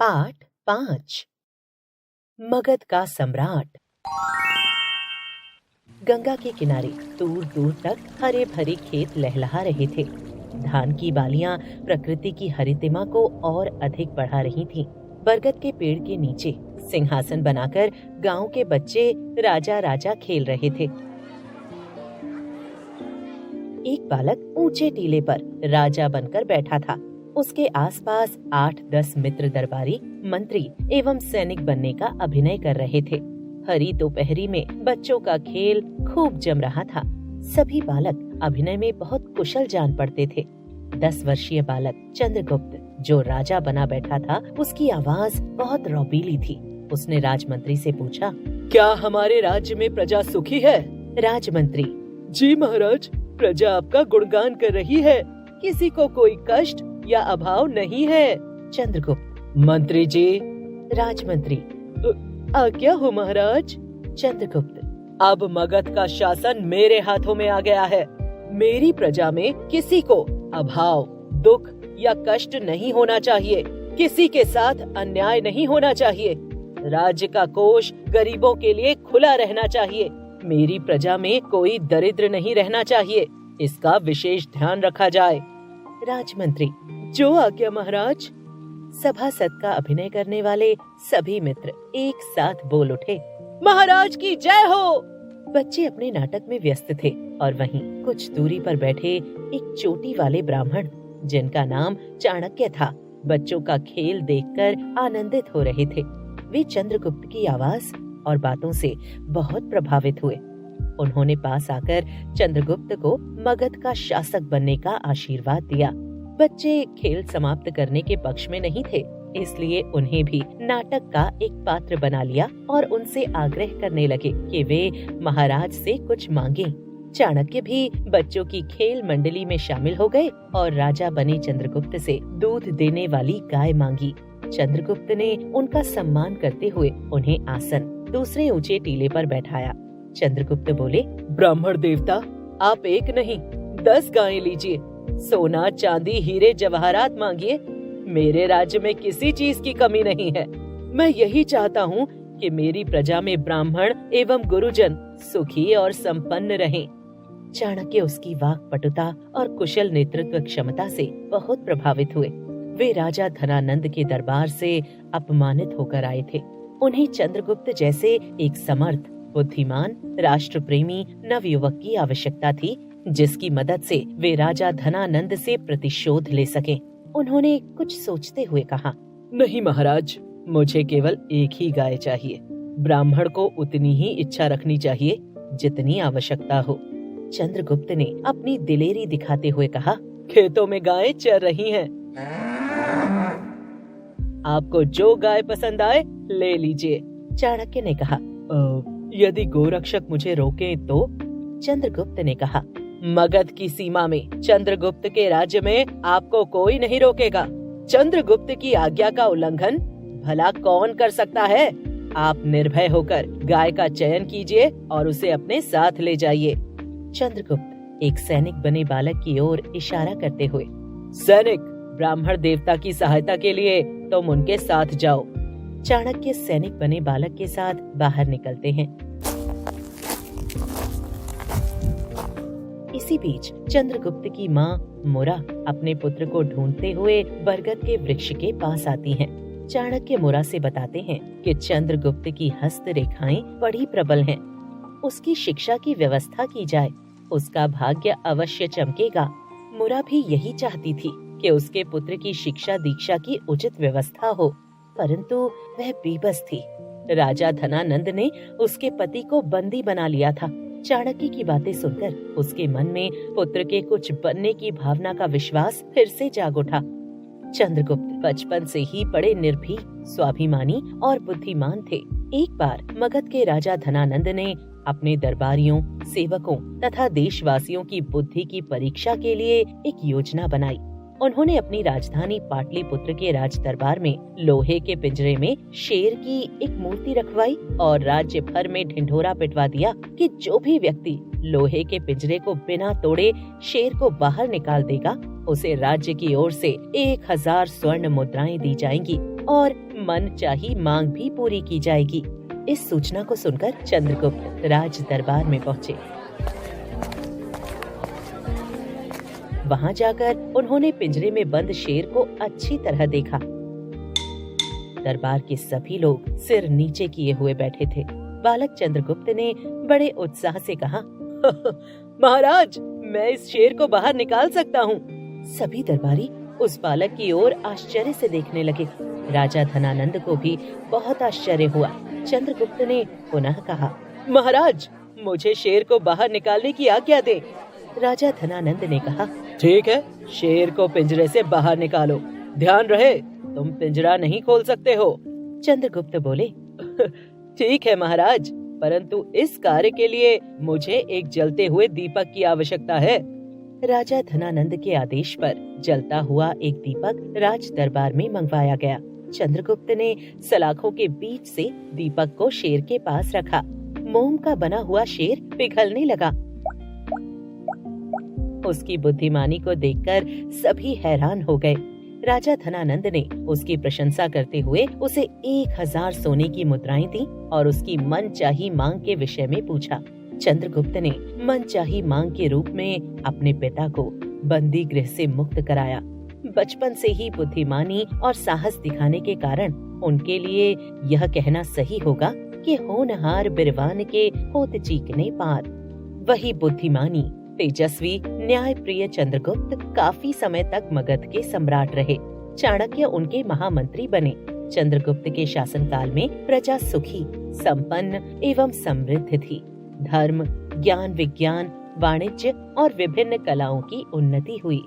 पाठ 5 मगध का सम्राट। गंगा के किनारे दूर दूर तक हरे भरे खेत लहलहा रहे थे। धान की बालियां प्रकृति की हरितिमा को और अधिक बढ़ा रही थीं। बरगद के पेड़ के नीचे सिंहासन बनाकर गांव के बच्चे राजा राजा खेल रहे थे। एक बालक ऊंचे टीले पर राजा बनकर बैठा था। उसके आसपास 8-10 मित्र दरबारी, मंत्री एवं सैनिक बनने का अभिनय कर रहे थे। हरी दोपहरी में बच्चों का खेल खूब जम रहा था। सभी बालक अभिनय में बहुत कुशल जान पड़ते थे। 10 वर्षीय बालक चंद्रगुप्त जो राजा बना बैठा था, उसकी आवाज बहुत रौबीली थी। उसने राजमंत्री से पूछा, क्या हमारे राज्य में प्रजा सुखी है? राजमंत्री, जी महाराज, प्रजा आपका गुणगान कर रही है। किसी को कोई कष्ट या अभाव नहीं है। चंद्रगुप्त, मंत्री जी। राजमंत्री, आज्ञा हो महाराज। चंद्रगुप्त, अब मगध का शासन मेरे हाथों में आ गया है। मेरी प्रजा में किसी को अभाव, दुख या कष्ट नहीं होना चाहिए। किसी के साथ अन्याय नहीं होना चाहिए। राज्य का कोष गरीबों के लिए खुला रहना चाहिए। मेरी प्रजा में कोई दरिद्र नहीं रहना चाहिए। इसका विशेष ध्यान रखा जाए। राजमंत्री, जो आज्ञा महाराज। सभासद का अभिनय करने वाले सभी मित्र एक साथ बोल उठे, महाराज की जय हो। बच्चे अपने नाटक में व्यस्त थे और वहीं कुछ दूरी पर बैठे एक चोटी वाले ब्राह्मण, जिनका नाम चाणक्य था, बच्चों का खेल देखकर आनंदित हो रहे थे। वे चंद्रगुप्त की आवाज और बातों से बहुत प्रभावित हुए। उन्होंने पास आकर चंद्रगुप्त को मगध का शासक बनने का आशीर्वाद दिया। बच्चे खेल समाप्त करने के पक्ष में नहीं थे, इसलिए उन्हें भी नाटक का एक पात्र बना लिया और उनसे आग्रह करने लगे कि वे महाराज से कुछ मांगे। चाणक्य भी बच्चों की खेल मंडली में शामिल हो गए और राजा बने चंद्रगुप्त से दूध देने वाली गाय मांगी। चंद्रगुप्त ने उनका सम्मान करते हुए उन्हें आसन दूसरे ऊंचे टीले पर बैठाया। चंद्रगुप्त बोले, ब्राह्मण देवता, आप एक नहीं 10 गायें लीजिए। सोना, चांदी, हीरे जवाहरात मांगिए। मेरे राज्य में किसी चीज की कमी नहीं है। मैं यही चाहता हूँ कि मेरी प्रजा में ब्राह्मण एवं गुरुजन सुखी और संपन्न रहें। चाणक्य उसकी वाक्पटुता और कुशल नेतृत्व क्षमता से बहुत प्रभावित हुए। वे राजा धनानंद के दरबार से अपमानित होकर आए थे। उन्हें चंद्रगुप्त जैसे एक समर्थ, बुद्धिमान, राष्ट्र प्रेमी नवयुवक की आवश्यकता थी, जिसकी मदद से वे राजा धनानंद से प्रतिशोध ले सकें। उन्होंने कुछ सोचते हुए कहा, नहीं महाराज, मुझे केवल एक ही गाय चाहिए। ब्राह्मण को उतनी ही इच्छा रखनी चाहिए जितनी आवश्यकता हो। चंद्रगुप्त ने अपनी दिलेरी दिखाते हुए कहा, खेतों में गायें चर रही हैं। आपको जो गाय पसंद आए ले लीजिए। चाणक्य ने कहा, यदि गोरक्षक मुझे रोके तो? चंद्रगुप्त ने कहा, मगध की सीमा में, चंद्रगुप्त के राज्य में आपको कोई नहीं रोकेगा। चंद्रगुप्त की आज्ञा का उल्लंघन भला कौन कर सकता है? आप निर्भय होकर गाय का चयन कीजिए और उसे अपने साथ ले जाइए। चंद्रगुप्त एक सैनिक बने बालक की ओर इशारा करते हुए, सैनिक, ब्राह्मण देवता की सहायता के लिए तुम उनके साथ जाओ। चाणक्य सैनिक बने बालक के साथ बाहर निकलते हैं। इसी बीच चंद्रगुप्त की माँ मुरा अपने पुत्र को ढूंढते हुए बरगद के वृक्ष के पास आती हैं। चाणक्य मुरा से बताते हैं कि चंद्रगुप्त की हस्त रेखाएं बड़ी प्रबल हैं। उसकी शिक्षा की व्यवस्था की जाए, उसका भाग्य अवश्य चमकेगा। मुरा भी यही चाहती थी कि उसके पुत्र की शिक्षा दीक्षा की उचित व्यवस्था हो, परंतु वह बेबस थी। राजा धनानंद ने उसके पति को बंदी बना लिया था। चाणक्य की बातें सुनकर उसके मन में पुत्र के कुछ बनने की भावना का विश्वास फिर से जाग उठा। चंद्रगुप्त बचपन से ही बड़े निर्भीक, स्वाभिमानी और बुद्धिमान थे। एक बार मगध के राजा धनानंद ने अपने दरबारियों, सेवकों तथा देशवासियों की बुद्धि की परीक्षा के लिए एक योजना बनाई। उन्होंने अपनी राजधानी पाटलिपुत्र के राज दरबार में लोहे के पिंजरे में शेर की एक मूर्ति रखवाई और राज्य भर में ढिंढोरा पिटवा दिया कि जो भी व्यक्ति लोहे के पिंजरे को बिना तोड़े शेर को बाहर निकाल देगा, उसे राज्य की ओर से 1000 स्वर्ण मुद्राएं दी जाएंगी। और मन चाही मांग भी पूरी की जाएगी। इस सूचना को सुनकर चंद्रगुप्त राज दरबार में पहुँचे। वहाँ जाकर उन्होंने पिंजरे में बंद शेर को अच्छी तरह देखा। दरबार के सभी लोग सिर नीचे किए हुए बैठे थे। बालक चंद्रगुप्त ने बड़े उत्साह से कहा, महाराज, मैं इस शेर को बाहर निकाल सकता हूँ। सभी दरबारी उस बालक की ओर आश्चर्य से देखने लगे। राजा धनानंद को भी बहुत आश्चर्य हुआ। चंद्रगुप्त ने पुनः कहा, महाराज, मुझे शेर को बाहर निकालने की आज्ञा दे। राजा धनानंद ने कहा, ठीक है, शेर को पिंजरे से बाहर निकालो। ध्यान रहे, तुम पिंजरा नहीं खोल सकते हो। चंद्रगुप्त बोले, ठीक है महाराज, परंतु इस कार्य के लिए मुझे एक जलते हुए दीपक की आवश्यकता है। राजा धनानंद के आदेश पर जलता हुआ एक दीपक राज दरबार में मंगवाया गया। चंद्रगुप्त ने सलाखों के बीच से दीपक को शेर के पास रखा। मोम का बना हुआ शेर पिघलने लगा। उसकी बुद्धिमानी को देखकर सभी हैरान हो गए। राजा धनानंद ने उसकी प्रशंसा करते हुए उसे 1000 सोने की मुद्राएं दी और उसकी मनचाही मांग के विषय में पूछा। चंद्रगुप्त ने मनचाही मांग के रूप में अपने पिता को बंदी गृह से मुक्त कराया। बचपन से ही बुद्धिमानी और साहस दिखाने के कारण उनके लिए यह कहना सही होगा कि होनहार बिरवान के होत चीकने पार। वही बुद्धिमानी, तेजस्वी, न्याय प्रिय चंद्रगुप्त काफी समय तक मगध के सम्राट रहे। चाणक्य उनके महामंत्री बने। चंद्रगुप्त के शासनकाल में प्रजा सुखी, संपन्न एवं समृद्ध थी। धर्म, ज्ञान, विज्ञान, वाणिज्य और विभिन्न कलाओं की उन्नति हुई।